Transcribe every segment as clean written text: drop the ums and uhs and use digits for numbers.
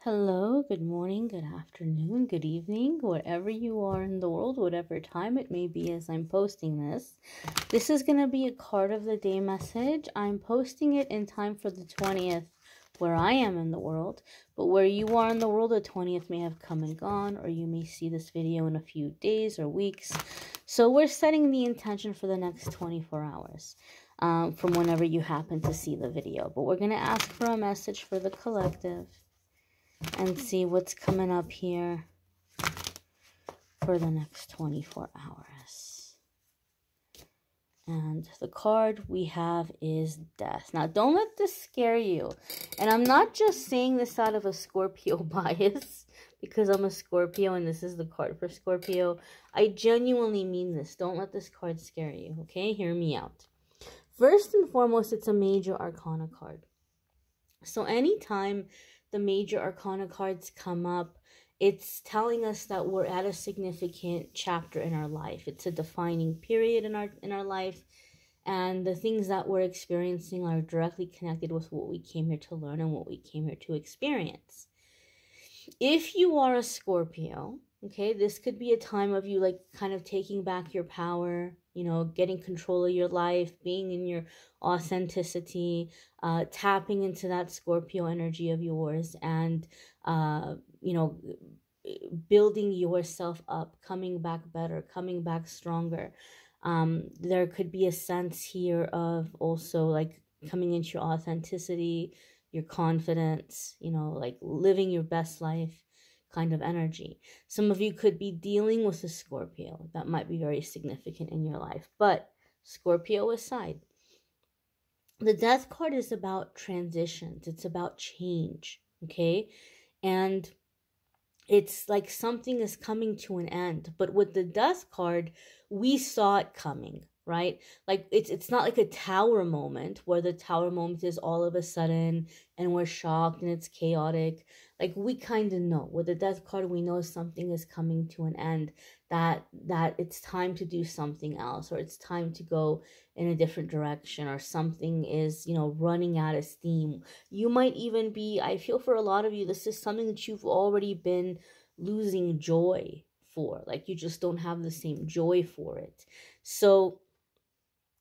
Hello, good morning, good afternoon, good evening, wherever you are in the world, whatever time it may be as I'm posting this. This is going to be a card of the day message. I'm posting it in time for the 20th where I am in the world, but where you are in the world, the 20th may have come and gone, or you may see this video in a few days or weeks. So we're setting the intention for the next 24 hours. From whenever you happen to see the video. But we're going to ask for a message for the collective and see what's coming up here for the next 24 hours. And the card we have is Death. Now, don't let this scare you. And I'm not just saying this out of a Scorpio bias, because I'm a Scorpio and this is the card for Scorpio. I genuinely mean this. Don't let this card scare you, okay? Hear me out. First and foremost, it's a major arcana card. So anytime the major arcana cards come up, it's telling us that we're at a significant chapter in our life. It's a defining period in our life, and the things that we're experiencing are directly connected with what we came here to learn and what we came here to experience. If you are a Scorpio, okay, this could be a time of you like kind of taking back your power, you know, getting control of your life, being in your authenticity, tapping into that Scorpio energy of yours and, you know, building yourself up, coming back better, coming back stronger. There could be a sense here of also like coming into your authenticity, your confidence, you know, like living your best life kind of energy. Some of you could be dealing with a Scorpio. That might be very significant in your life. But Scorpio aside, the Death card is about transitions. It's about change, okay? And it's like something is coming to an end. But with the Death card, we saw it coming, right? Like it's not like a tower moment where the tower moment is all of a sudden and we're shocked and it's chaotic. Like we kind of know with the Death card, we know something is coming to an end, that it's time to do something else, or it's time to go in a different direction, or something is, you know, running out of steam. You might even be, I feel for a lot of you, this is something that you've already been losing joy for. Like you just don't have the same joy for it. So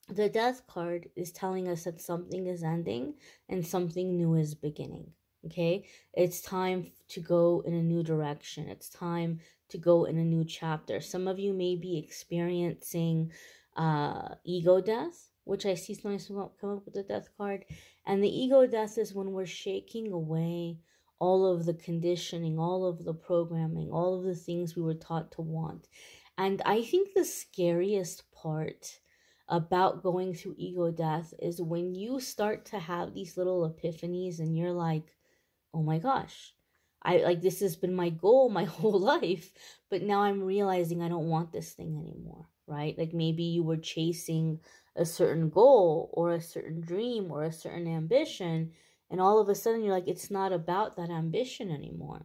the Death card is telling us that something is ending and something new is beginning. Okay, it's time to go in a new direction. It's time to go in a new chapter. Some of you may be experiencing ego death, which I see sometimes come up with the Death card. And the ego death is when we're shaking away all of the conditioning, all of the programming, all of the things we were taught to want. And I think the scariest part about going through ego death is when you start to have these little epiphanies and you're like, oh my gosh, this has been my goal my whole life, but now I'm realizing I don't want this thing anymore, right? Like maybe you were chasing a certain goal or a certain dream or a certain ambition, and all of a sudden you're like, it's not about that ambition anymore.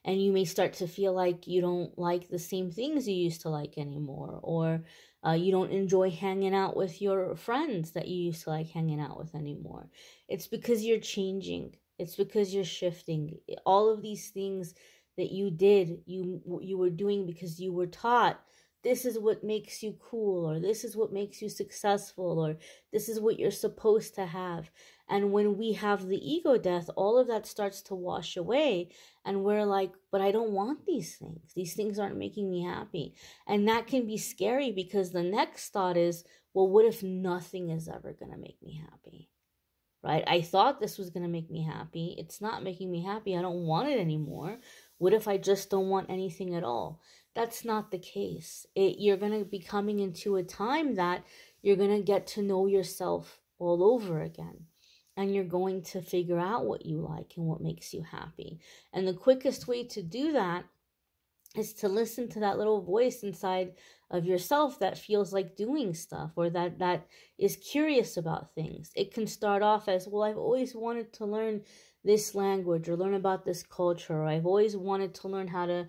And you may start to feel like you don't like the same things you used to like anymore, or you don't enjoy hanging out with your friends that you used to like hanging out with anymore. It's because you're changing. It's because you're shifting. All of these things that you did, you were doing because you were taught this is what makes you cool, or this is what makes you successful, or this is what you're supposed to have. And when we have the ego death, all of that starts to wash away. And we're like, but I don't want these things. These things aren't making me happy. And that can be scary because the next thought is, well, what if nothing is ever going to make me happy? Right? I thought this was going to make me happy. It's not making me happy. I don't want it anymore. What if I just don't want anything at all? That's not the case. You're going to be coming into a time that you're going to get to know yourself all over again. And you're going to figure out what you like and what makes you happy. And the quickest way to do that is to listen to that little voice inside of yourself that feels like doing stuff, or that is curious about things. It can start off as, well, I've always wanted to learn this language or learn about this culture, or I've always wanted to learn how to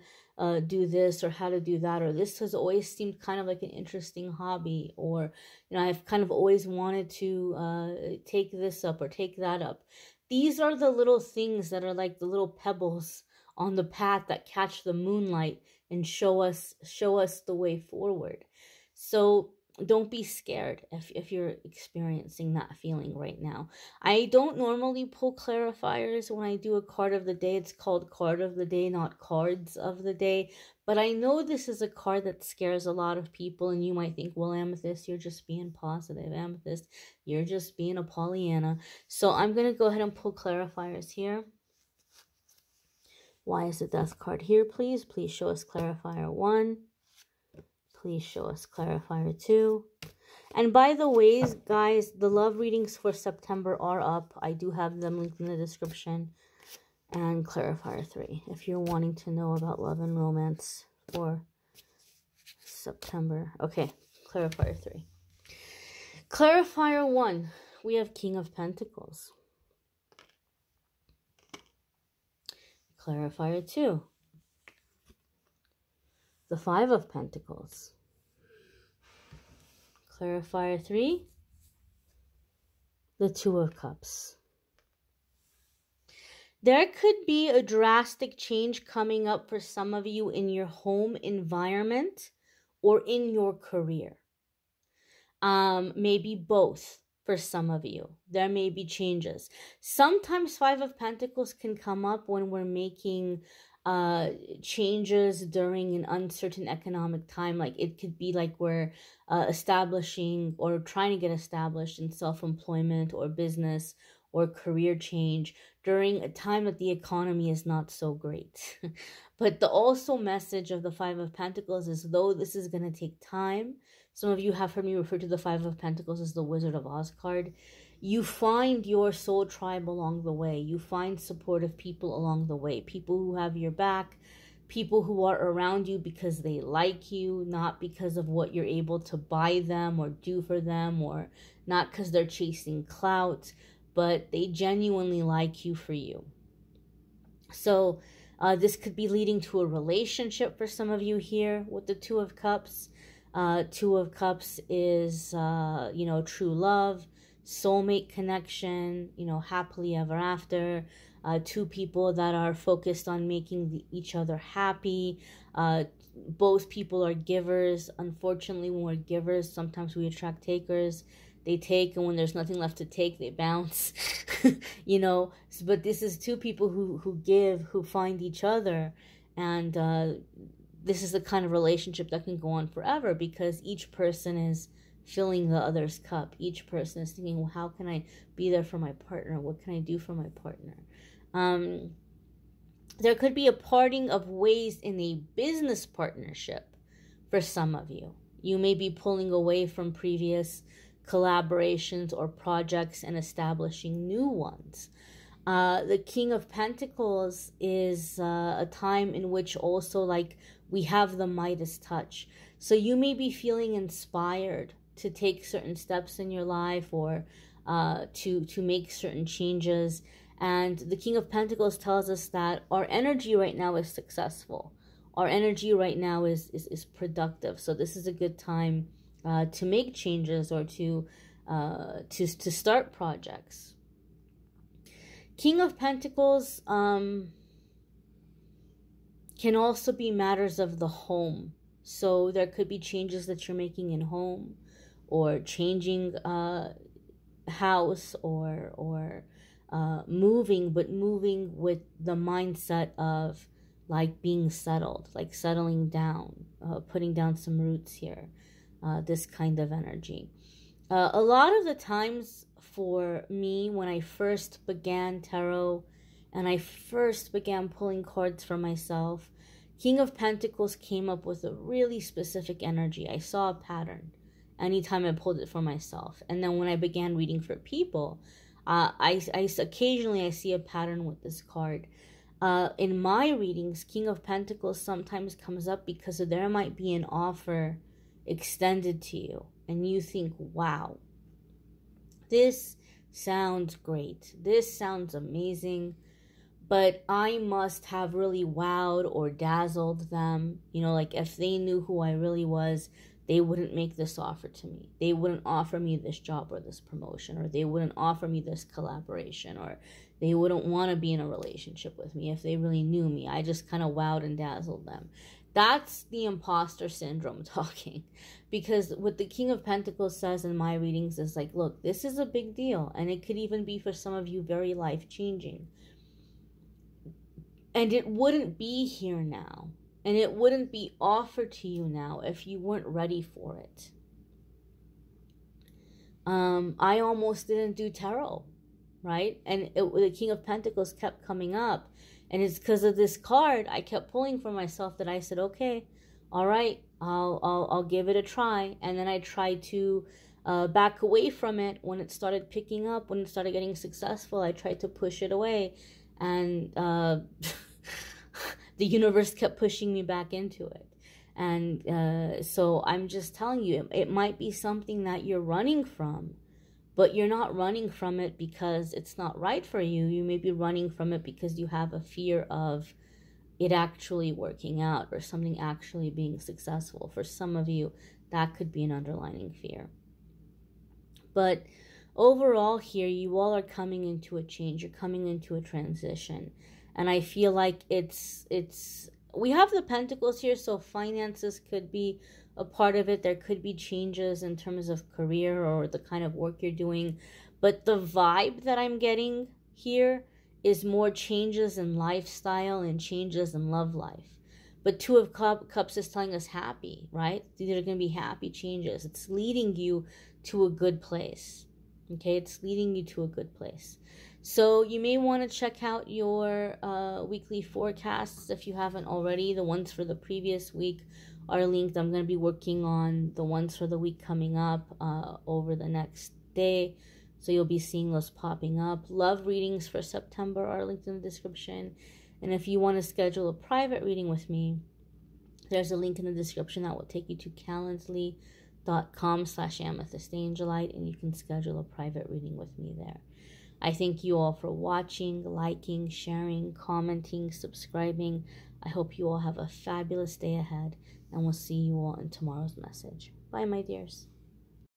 do this or how to do that, or this has always seemed kind of like an interesting hobby, or, you know, I've kind of always wanted to take this up or take that up. these are the little things that are like the little pebbles on the path that catch the moonlight and show us the way forward. So don't be scared if you're experiencing that feeling right now. I don't normally pull clarifiers when I do a card of the day. It's called card of the day, not cards of the day. But I know this is a card that scares a lot of people, and you might think, well, Amethyst, you're just being positive. Amethyst, you're just being a Pollyanna. So I'm going to go ahead and pull clarifiers here. Why is the Death card here, please? Please show us clarifier 1. Please show us clarifier 2. And by the way, guys, the love readings for September are up. I do have them linked in the description. And clarifier 3, if you're wanting to know about love and romance for September. Okay, clarifier 3. Clarifier 1, we have King of Pentacles. Clarifier 2, the Five of Pentacles. Clarifier 3, the Two of Cups. There could be a drastic change coming up for some of you in your home environment or in your career. Maybe both for some of you. There may be changes. Sometimes Five of Pentacles can come up when we're making changes during an uncertain economic time. Like it could be like we're establishing or trying to get established in self-employment or business or career change during a time that the economy is not so great. But the also message of the Five of Pentacles is, though this is going to take time, some of you have heard me refer to the Five of Pentacles as the Wizard of Oz card. You find your soul tribe along the way. You find supportive people along the way. People who have your back. People who are around you because they like you, not because of what you're able to buy them or do for them, or not because they're chasing clout, but they genuinely like you for you. So this could be leading to a relationship for some of you here with the Two of Cups. Two of Cups is, true love, soulmate connection, happily ever after. Two people that are focused on making each other happy. Both people are givers. Unfortunately, when we're givers, sometimes we attract takers. They take, and when there's nothing left to take, they bounce. But this is two people who give, who find each other. And this is the kind of relationship that can go on forever, because each person is filling the other's cup. Each person is thinking, well, how can I be there for my partner? What can I do for my partner? There could be a parting of ways in a business partnership for some of you. You may be pulling away from previous collaborations or projects and establishing new ones. The King of Pentacles is a time in which also, like, we have the Midas touch. So you may be feeling inspired to take certain steps in your life, or to make certain changes. And the King of Pentacles tells us that our energy right now is successful. Our energy right now is productive. So this is a good time to make changes or to start projects. King of Pentacles can also be matters of the home. So there could be changes that you're making in home, or changing house, or moving, but moving with the mindset of like being settled, like settling down, putting down some roots here. This kind of energy. A lot of the times for me, when I first began tarot and I first began pulling cards for myself, King of Pentacles came up with a really specific energy. I saw a pattern anytime I pulled it for myself. And then when I began reading for people, I occasionally I see a pattern with this card. In my readings, King of Pentacles sometimes comes up because there might be an offer extended to you, and you think, wow, this sounds great, this sounds amazing, but I must have really wowed or dazzled them. Like if they knew who I really was, they wouldn't make this offer to me. They wouldn't offer me this job or this promotion, or they wouldn't offer me this collaboration, or They wouldn't want to be in a relationship with me if they really knew me. I just kind of wowed and dazzled them. That's the imposter syndrome talking. Because what the King of Pentacles says in my readings is like, look, this is a big deal. And it could even be for some of you very life-changing. And it wouldn't be here now. And it wouldn't be offered to you now if you weren't ready for it. I almost didn't do tarot, right? And the King of Pentacles kept coming up. And it's because of this card I kept pulling for myself that I said, okay, all right, I'll give it a try. And then I tried to back away from it when it started picking up, when it started getting successful. I tried to push it away. And the universe kept pushing me back into it. And so I'm just telling you, it might be something that you're running from, but you're not running from it because it's not right for you. You may be running from it because you have a fear of it actually working out or something actually being successful. For some of you, that could be an underlying fear. But overall here, you all are coming into a change. You're coming into a transition. And I feel like we have the Pentacles here, so finances could be a part of it. There could be changes in terms of career or the kind of work you're doing. But the vibe that I'm getting here is more changes in lifestyle and changes in love life. But Two of Cups is telling us happy, right? These are going to be happy changes. It's leading you to a good place. Okay, it's leading you to a good place. So you may want to check out your weekly forecasts if you haven't already. The ones for the previous week are linked. I'm going to be working on the ones for the week coming up over the next day. So you'll be seeing those popping up. Love readings for September are linked in the description. And if you want to schedule a private reading with me, there's a link in the description that will take you to calendly.com/amethystangellite, and you can schedule a private reading with me there. I thank you all for watching, liking, sharing, commenting, subscribing. I hope you all have a fabulous day ahead, and we'll see you all in tomorrow's message. Bye, my dears.